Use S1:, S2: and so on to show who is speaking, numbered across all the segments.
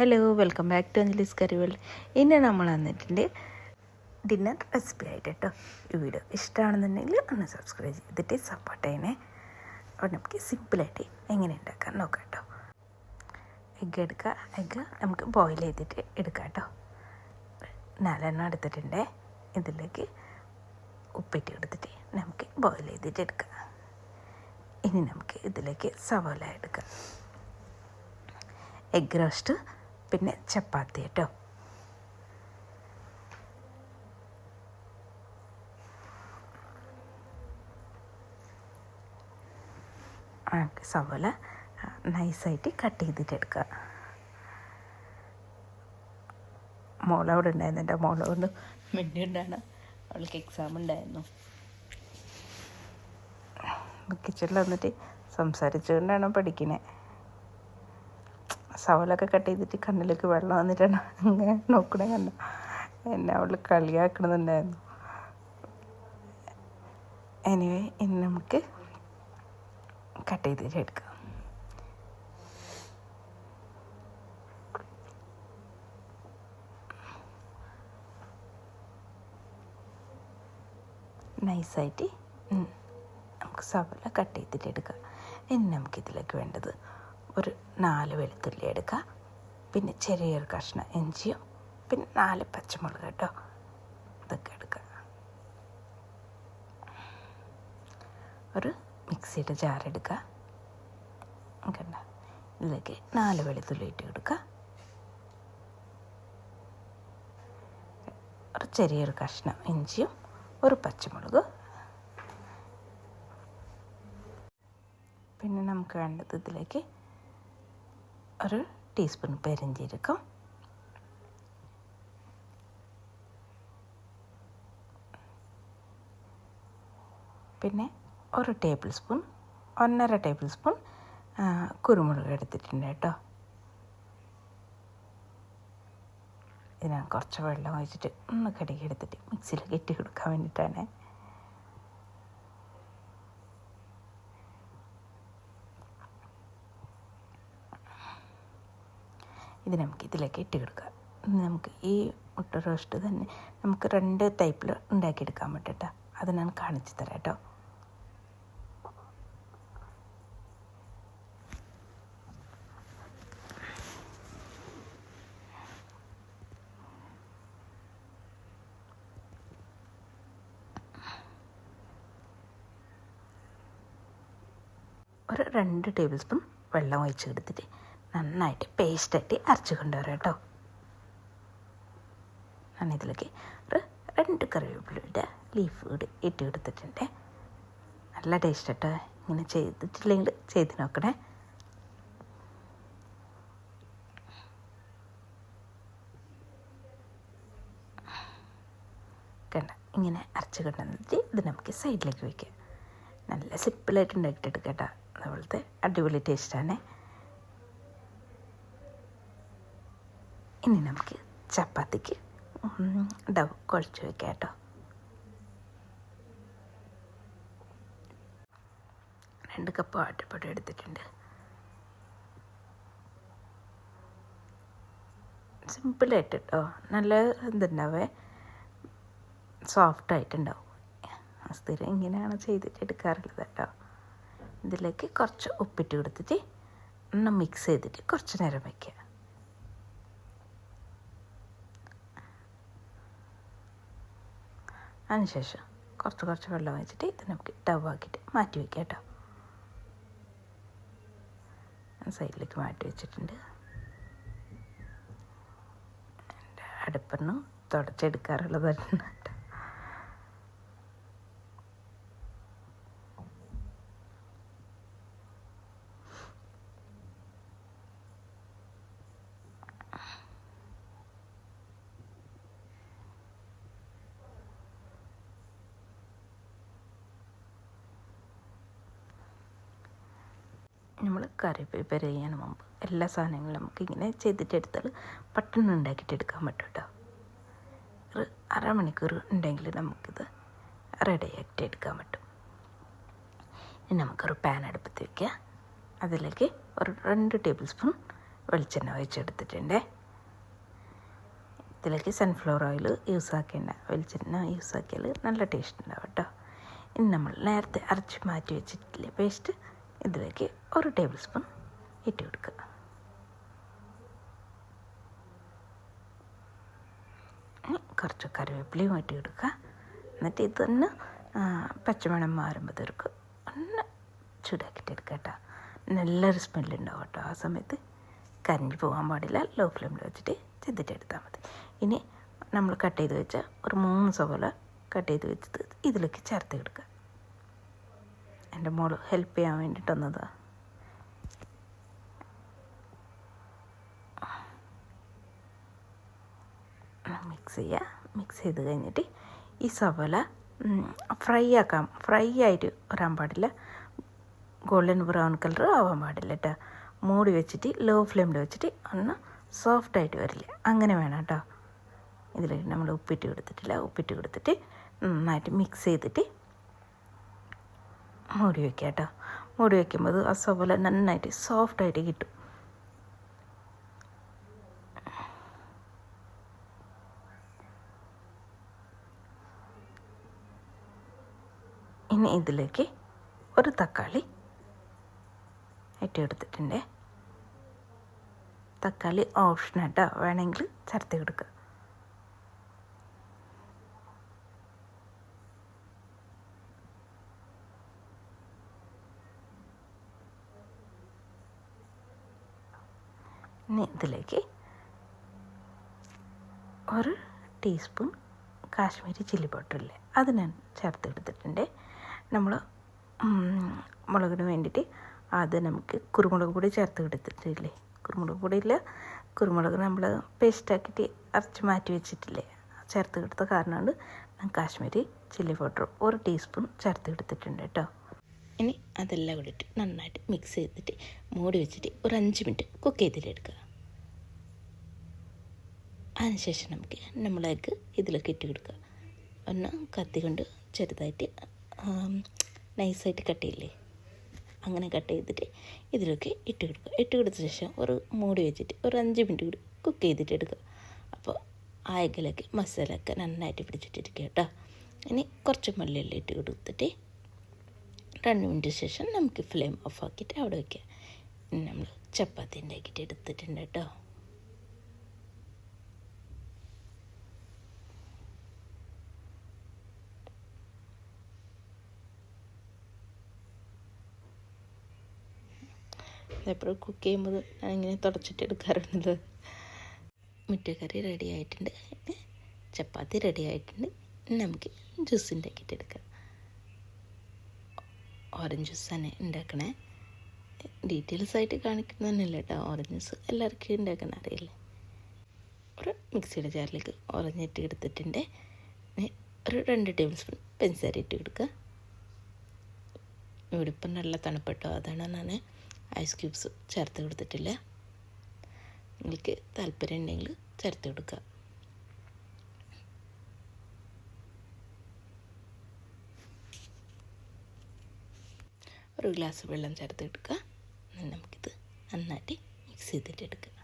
S1: Hello, welcome back to Anjali's curry world. ഇന്ന് നമ്മൾ വന്നിട്ടുണ്ട് ഡിന്നർ റെസിപ്പി ആയിട്ട് കേട്ടോ. ഈ വീഡിയോ ഇഷ്ടമാണെന്നുണ്ടെങ്കിൽ ഒന്ന് സബ്സ്ക്രൈബ് ചെയ്തിട്ട് സപ്പോർട്ട് ചെയ്യണേ. അപ്പോൾ നമുക്ക് സിമ്പിളായിട്ട് എങ്ങനെ ഉണ്ടാക്കാൻ നോക്കാം കേട്ടോ. എഗ്ഗ് എടുക്കുക. എഗ്ഗ് നമുക്ക് ബോയിൽ ചെയ്തിട്ട് എടുക്കാം കേട്ടോ. 4 എടുത്തിട്ടുണ്ട്. ഇതിലേക്ക് ഉപ്പിട്ട് എടുത്തിട്ട് നമുക്ക് ബോയിൽ ചെയ്തിട്ട് എടുക്കാം. ഇനി നമുക്ക് ഇതിലേക്ക് സവാള എടുക്കാം, എഗ് റോസ്റ്റ്, പിന്നെ ചപ്പാത്തി കേട്ടോ. സവാള നൈസായിട്ട് കട്ട് ചെയ്തിട്ട് എടുക്കുക. മോളവിടെ ഉണ്ടായിരുന്നു, എൻ്റെ മോളോട് മിണ്ടിണ്ടാണ്, അവൾക്ക് എക്സാം ഉണ്ടായിരുന്നു. കിച്ചണിൽ വന്നിട്ട് സംസാരിച്ചുകൊണ്ടാണ് പഠിക്കുന്നത്. സവാളൊക്കെ കട്ട് ചെയ്തിട്ട് കണ്ണിലേക്ക് വെള്ളം വന്നിട്ടാണ് അങ്ങനെ നോക്കണേ. കണ്ടോ, എന്നെ അവൾ കളിയാക്കണമെന്നുണ്ടായിരുന്നു. എനിവേ, ഇനി നമുക്ക് കട്ട് ചെയ്തിട്ട് എടുക്കാം. നൈസായിട്ട് നമുക്ക് സവാള കട്ട് ചെയ്തിട്ട് എടുക്കാം. ഇനി നമുക്കിതിലേക്ക് വേണ്ടത് ഒരു 4 വെളുത്തുള്ളി എടുക്കുക, പിന്നെ ചെറിയൊരു കഷ്ണം ഇഞ്ചിയും, പിന്നെ 4 പച്ചമുളക് കേട്ടോ. ഇതൊക്കെ എടുക്കുക. ഒരു മിക്സിയുടെ ജാർ എടുക്കുക. കണ്ട, ഇതിലേക്ക് 4 വെളുത്തുള്ളി ഇട്ട് കൊടുക്കുക. ഒരു ചെറിയൊരു കഷ്ണം ഇഞ്ചിയും, ഒരു പച്ചമുളക്. പിന്നെ നമുക്ക് വേണ്ടത് ഇതിലേക്ക് ഒരു ടീസ്പൂൺ പെരിഞ്ജീരകം, പിന്നെ 1 ടേബിൾ സ്പൂൺ, 1.5 ടേബിൾ സ്പൂൺ കുരുമുളക് എടുത്തിട്ടുണ്ട് കേട്ടോ. ഇതിനാണ് കുറച്ച് വെള്ളം ഒഴിച്ചിട്ട് ഒന്ന് കടുകി എടുത്തിട്ട് മിക്സിയിലേക്ക് ഇട്ട് കൊടുക്കാൻ വേണ്ടിയിട്ടാണ്. ഇത് നമുക്ക് ഇതിലേക്ക് ഇട്ട് കൊടുക്കുക. നമുക്ക് ഈ മുട്ട റോസ്റ്റ് തന്നെ നമുക്ക് 2 ടൈപ്പിൽ ഉണ്ടാക്കിയെടുക്കാൻ പറ്റട്ടോ. അത് ഞാൻ കാണിച്ചു തരാം കേട്ടോ. ഒരു 2 ടേബിൾ സ്പൂൺ വെള്ളം ഒഴിച്ച് എടുത്തിട്ട് നന്നായിട്ട് പേസ്റ്റായിട്ട് അരച്ച് കൊണ്ടുവരാം കേട്ടോ. ഞാനിതിലേക്ക് ഒരു 2 കറിവേപ്പിലയുടെ ലീഫ് കൂടി ഇട്ട് എടുത്തിട്ടുണ്ട്. നല്ല ടേസ്റ്റ് കേട്ടോ. ഇങ്ങനെ ചെയ്തിട്ടില്ലെങ്കിൽ ചെയ്ത് നോക്കണേ. കണ്ട, ഇങ്ങനെ അരച്ച് കൊണ്ടുവന്നിട്ട് ഇത് നമുക്ക് സൈഡിലേക്ക് വയ്ക്കാം. നല്ല സിമ്പിളായിട്ട് ഉണ്ടാക്കിയിട്ട് കേട്ടോ. അതുപോലത്തെ അടിപൊളി ടേസ്റ്റാണ്. ഇനി നമുക്ക് ചപ്പാത്തിക്ക് ഡവ് കുഴച്ച് വയ്ക്കാം കേട്ടോ. രണ്ട് കപ്പ് ആട്ടപ്പൊടി എടുത്തിട്ടുണ്ട്. സിമ്പിളായിട്ട് കേട്ടോ. നല്ല എന്തുണ്ടാവേ, സോഫ്റ്റായിട്ടുണ്ടാവും. സ്ഥിരം ഇങ്ങനെയാണ് ചെയ്തിട്ട് എടുക്കാറുള്ളത് കേട്ടോ. ഇതിലേക്ക് കുറച്ച് ഉപ്പിട്ട് കൊടുത്തിട്ട് ഒന്ന് മിക്സ് ചെയ്തിട്ട് കുറച്ച് നേരം വയ്ക്കുക. അതിനുശേഷം കുറച്ച് വെള്ളം ഒഴിച്ചിട്ട് ഇത് നമുക്ക് ഡവാക്കിയിട്ട് മാറ്റി വയ്ക്കാം കേട്ടോ. സൈഡിലേക്ക് മാറ്റി വെച്ചിട്ടുണ്ട്. എൻ്റെ അടുപ്പൊന്നും തുടച്ചെടുക്കാറുള്ളതാണ് കേട്ടോ. നമ്മൾ കറി പ്രിപ്പയർ ചെയ്യാൻ മുമ്പ് എല്ലാ സാധനങ്ങളും നമുക്ക് ഇങ്ങനെ ചെയ്തിട്ടെടുത്താൽ പെട്ടെന്ന് ഉണ്ടാക്കിയിട്ട് എടുക്കാൻ പറ്റും കേട്ടോ. ഒരു 1/2 മണിക്കൂർ ഉണ്ടെങ്കിൽ നമുക്കിത് റെഡിയാക്കിയിട്ട് എടുക്കാൻ പറ്റും. ഇനി നമുക്കൊരു പാൻ അടുപ്പത്ത് വയ്ക്കുക. അതിലേക്ക് ഒരു 2 ടേബിൾ സ്പൂൺ വെളിച്ചെണ്ണ ഒഴിച്ചെടുത്തിട്ടുണ്ട്. ഇതിലേക്ക് സൺഫ്ലവർ ഓയിൽ യൂസ് ആക്കേണ്ട, വെളിച്ചെണ്ണ യൂസ് ആക്കിയാൽ നല്ല ടേസ്റ്റ് ഉണ്ടാവും കേട്ടോ. ഇനി നമ്മൾ നേരത്തെ അരച്ച് മാറ്റി വെച്ചിട്ടില്ലേ പേസ്റ്റ്, ഇതിലേക്ക് 1 ടേബിൾ സ്പൂൺ ഇട്ട് കൊടുക്കുക. കുറച്ച് കറിവേപ്പിലയും ഇട്ട് കൊടുക്കുക. എന്നിട്ട് ഇതൊന്ന് പച്ചമണം മാറുമ്പോഴത്തേക്ക് ഒന്ന് ചൂടാക്കിയിട്ട് എടുക്കുക കേട്ടോ. നല്ലൊരു സ്മെല്ലുണ്ടാവും കേട്ടോ. ആ സമയത്ത് കരിഞ്ഞ് പോകാൻ പാടില്ല. ലോ ഫ്ലെയിമിൽ വെച്ചിട്ട് ചെത്തിട്ടെടുത്താൽ മതി. ഇനി നമ്മൾ കട്ട് ചെയ്ത് വെച്ച ഒരു 3 സവോള കട്ട് ചെയ്ത് വെച്ചത് ഇതിലേക്ക് ചേർത്ത് കൊടുക്കുക. എൻ്റെ മോള് ഹെൽപ്പ് ചെയ്യാൻ വേണ്ടിയിട്ട് വന്നതാണ്. മിക്സ് ചെയ്യുക. മിക്സ് ചെയ്ത് കഴിഞ്ഞിട്ട് ഈ സവോള ഫ്രൈ ആയിട്ട് വരാൻ പാടില്ല. ഗോൾഡൻ ബ്രൗൺ കളർ ആവാൻ പാടില്ല കേട്ടോ. മൂടി വെച്ചിട്ട് ലോ ഫ്ലെയിമിൽ വെച്ചിട്ട് ഒന്ന് സോഫ്റ്റായിട്ട് വരില്ല, അങ്ങനെ വേണം കേട്ടോ. ഇതിൽ നമ്മൾ ഉപ്പിട്ട് കൊടുത്തിട്ട് നന്നായിട്ട് മിക്സ് ചെയ്തിട്ട് മൂടി വയ്ക്കുക കേട്ടോ. മൂടി വയ്ക്കുമ്പോൾ ആ സവോള നന്നായിട്ട് സോഫ്റ്റായിട്ട് കിട്ടും. ഇനി ഇതിലേക്ക് ഒരു തക്കാളി ഇട്ട് കൊടുത്തിട്ടുണ്ട്. തക്കാളി ഓപ്ഷനാണ് കേട്ടോ, വേണമെങ്കിൽ ചേർത്ത് കൊടുക്കുക. ഇനി ഇതിലേക്ക് 1 ടീസ്പൂൺ കാശ്മീരി ചില്ലി പൗഡറില്ലേ, അത് ഞാൻ ചേർത്ത് എടുത്തിട്ടുണ്ട്. നമ്മൾ മുളകിന് വേണ്ടിയിട്ട് അത് നമുക്ക് കുരുമുളക് പൊടി ചേർത്ത് എടുത്തിട്ടില്ലേ. കുരുമുളക് നമ്മൾ പേസ്റ്റാക്കിയിട്ട് അരച്ച് മാറ്റി വെച്ചിട്ടില്ലേ, ചേർത്ത് എടുത്ത കാരണമാണ് ഞാൻ കാശ്മീരി ചില്ലി പൗഡർ 1 ടീസ്പൂൺ ചേർത്ത് എടുത്തിട്ടുണ്ട് കേട്ടോ. ഇനി അതെല്ലാം കൂടിയിട്ട് നന്നായിട്ട് മിക്സ് ചെയ്തിട്ട് മൂടി വെച്ചിട്ട് ഒരു 5 മിനിറ്റ് കുക്ക് ചെയ്തിട്ടെടുക്കുക. അതിനുശേഷം നമുക്ക് നമ്മളേക്ക് ഇതിലേക്ക് ഇട്ട് കൊടുക്കുക. ഒന്ന് കത്തി കൊണ്ട് ചെറുതായിട്ട് നൈസായിട്ട് കട്ട് ചെയ്യില്ലേ, അങ്ങനെ കട്ട് ചെയ്തിട്ട് ഇതിലേക്ക് ഇട്ട് കൊടുത്ത ശേഷം ഒരു മൂടി വെച്ചിട്ട് ഒരു 5 മിനിറ്റ് കൂടി കുക്ക് ചെയ്തിട്ട് എടുക്കുക. അപ്പോൾ ആ എഗ്ഗിലേക്ക് മസാലയൊക്കെ നന്നായിട്ട് പിടിച്ചിട്ടിരിക്കുക കേട്ടോ. ഇനി കുറച്ച് മല്ലിയെല്ലാം ഇട്ട് കൊടുത്തിട്ട് 2 മിനിറ്റ് ശേഷം നമുക്ക് ഫ്ലെയിം ഓഫ് ആക്കിയിട്ട് അവിടെ വയ്ക്കുക. ഇനി നമ്മൾ ചപ്പാത്തി ഉണ്ടാക്കിയിട്ട് എടുത്തിട്ടുണ്ട് കേട്ടോ. എപ്പോഴും കുക്ക് ചെയ്യുമ്പോൾ ഞാനിങ്ങനെ തുടച്ചിട്ട് എടുക്കാറുണ്ട്. മുറ്റക്കറി റെഡി ആയിട്ടുണ്ട്, ചപ്പാത്തി റെഡി ആയിട്ടുണ്ട്. നമുക്ക് ജ്യൂസ് ഉണ്ടാക്കിയിട്ട് എടുക്കാം. ഓറഞ്ച് ജ്യൂസ് തന്നെ ഉണ്ടാക്കണേ. ഡീറ്റെയിൽസ് ആയിട്ട് കാണിക്കുന്നതന്നെയല്ല കേട്ടോ. ഓറഞ്ച് ജ്യൂസ് എല്ലാവർക്കും ഉണ്ടാക്കാൻ അറിയില്ലേ. ഒരു മിക്സിയുടെ ജാറിലേക്ക് ഓറഞ്ച് ഇട്ട് എടുത്തിട്ടുണ്ട്. ഒരു 2 ടേബിൾ സ്പൂൺ പഞ്ചസാര ഇട്ട് കൊടുക്കുക. ഇവിടെ ഇപ്പം നല്ല തണുപ്പെട്ടോ, അതാണ് ഞാൻ ഐസ് ക്യൂബ്സ് ചേർത്ത് കൊടുത്തിട്ടില്ല. നിങ്ങൾക്ക് താല്പര്യം ഉണ്ടെങ്കിൽ ചേർത്ത് കൊടുക്കുക. ഒരു ഗ്ലാസ് വെള്ളം ചേർത്ത് എടുക്കുക. നമുക്കിത് നന്നായിട്ട് മിക്സ് ചെയ്തിട്ട് എടുക്കുക.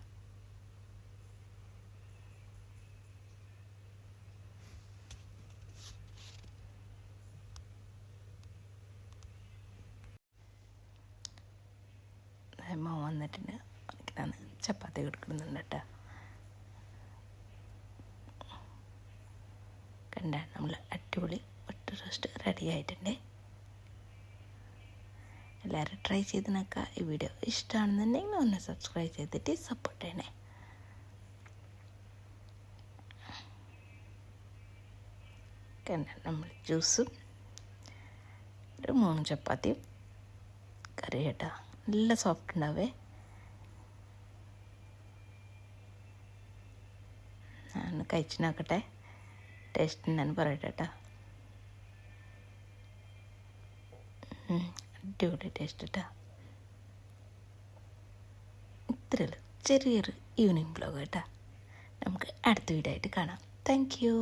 S1: മാവ് വന്നിട്ടുണ്ട്. ഞാൻ ചപ്പാത്തി കൊടുക്കുന്നുണ്ട് കേട്ടോ. കണ്ട നമ്മൾ അടിപൊളി ഒറ്റ റോസ്റ്റ് റെഡി ആയിട്ടുണ്ട്. എല്ലാവരും ട്രൈ ചെയ്ത് നോക്കുക. ഈ വീഡിയോ ഇഷ്ടമാണെന്നുണ്ടെങ്കിൽ ഒന്ന് സബ്സ്ക്രൈബ് ചെയ്തിട്ട് സപ്പോർട്ട് ചെയ്യണേ. കണ്ട നമ്മൾ ജ്യൂസും ഒരു 3 ചപ്പാത്തിയും കറി കേട്ടോ. നല്ല സോഫ്റ്റ് ഉണ്ടാവേ. ഞാൻ കഴിച്ച് നോക്കട്ടെ, ടേസ്റ്റ് ഞാൻ പറയട്ടെ കേട്ടോ. അടിപൊളി ടേസ്റ്റ് കേട്ടോ. ഇത്രയുള്ളൂ ചെറിയൊരു ഈവനിങ് വ്ലോഗ് കേട്ടോ. നമുക്ക് അടുത്ത വീഡിയോ ആയിട്ട് കാണാം. Thank you.